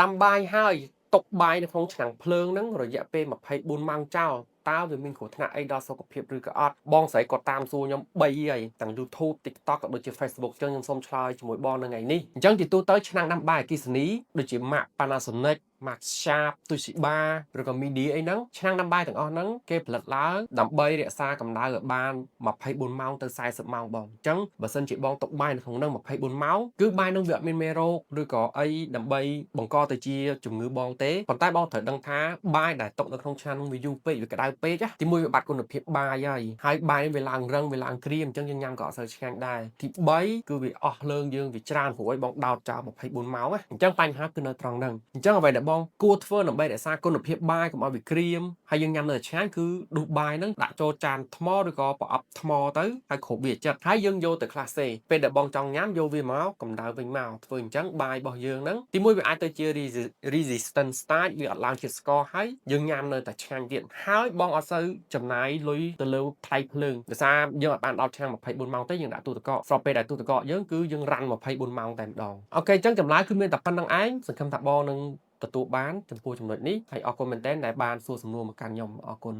ដាំបាយហើយទុកបាយនៅក្នុងឆ្នាំងភ្លើងហ្នឹងរយៈពេល24ម៉ោងចោលតើវាមានគ្រោះថ្នាក់អីដល់សុខភាពឬក៏អត់បងស្រីគាត់តាមសួរខ្ញុំ3ហើយទាំង YouTube TikTok ក៏ដូចជា Facebook ចឹងខ្ញុំសូមឆ្លើយជាមួយបងនៅថ្ងៃនេះអញ្ចឹងជាទូទៅឆ្នាំងដាំបាយអគ្គិសនីដូចជា Mac Panasonic Max Sharp Toshiba ឬក៏ MIDI អីហ្នឹងឆ្នាំងដាំបាយទាំងអស់ហ្នឹងគេផលិតឡើងដើម្បីរក្សាកម្ដៅឲ្យបាន24ម៉ោងទៅ40ម៉ោងបងអញ្ចឹងបើសិនជាបងទុកបាយនៅក្នុងហ្នឹង24ម៉ោងគឺបាយហ្នឹងវាអត់មានមេរោគឬក៏អីដើម្បីបង្កទៅជាជំងឺបងទេប៉ុន្តែបងត្រូវដឹងថាបាយដែលទុកនៅក្នុងឆ្នាំងហ្នឹងវាយូរពេកវាក្តៅពេកទីមួយវាបាត់គុណភាពបាយហើយបាយវាឡើងរឹងវាឡើងក្រៀមអញ្ចឹងយើងញ៉ាំក៏អត់សូវឆ្ងាញ់ដែរទី3គឺវាអស់លើងយើងវាច្រើនព្រោះឲ្យបងដោតចោល24ម៉ោងអញ្ចឹងបញ្ហាគឺនៅត្រង់ហ្នឹងអញ្ចឹងអ្វីដែលបងគួរធ្វើដើម្បីរក្សាគុណភាពបាយកុំឲ្យវាក្រៀមហើយយើងញ៉ាំនៅតែឆ្ងាញ់គឺដួសបាយហ្នឹងដាក់ចូលចានថ្មឬក៏ប្រអប់ថ្មទៅហើយគ្របវាចិត្តហើយយើងយកទៅក្លាសេពេលដែលបងចង់ញ៉ាំយកវាមកកម្ដៅវិញមកធ្វើអញ្ចឹងបាយរបស់យើងហ្នឹងទីមួយវាអាចទៅជា resistant stage វាអត់ឡើងជាតិស្ករហើយយើងញ៉ាំនៅតែឆ្ងាញ់ទៀតហើយបងអត់សូវចំណាយលុយទៅលើថ្លៃភ្លើងដោយសារយើងអត់បានដល់ឆ្នាំង24ម៉ោងទេយើងដាក់ទូទឹកកកស្របពេលដែលទូទឹកកកយើងគឺយើងរ៉ាន់24ម៉ោងតែម្ដងអូខេអញ្ចឹងចម្លើយគឺមានតែប៉ុណ្្នឹងឯងសង្ឃឹមថាបងនឹងទទួលបានចំពោះចំណុចនេះហើយអរគុណមែនទែនដែលបានសួរសំណួរមកកាន់ខ្ញុំអរគុណ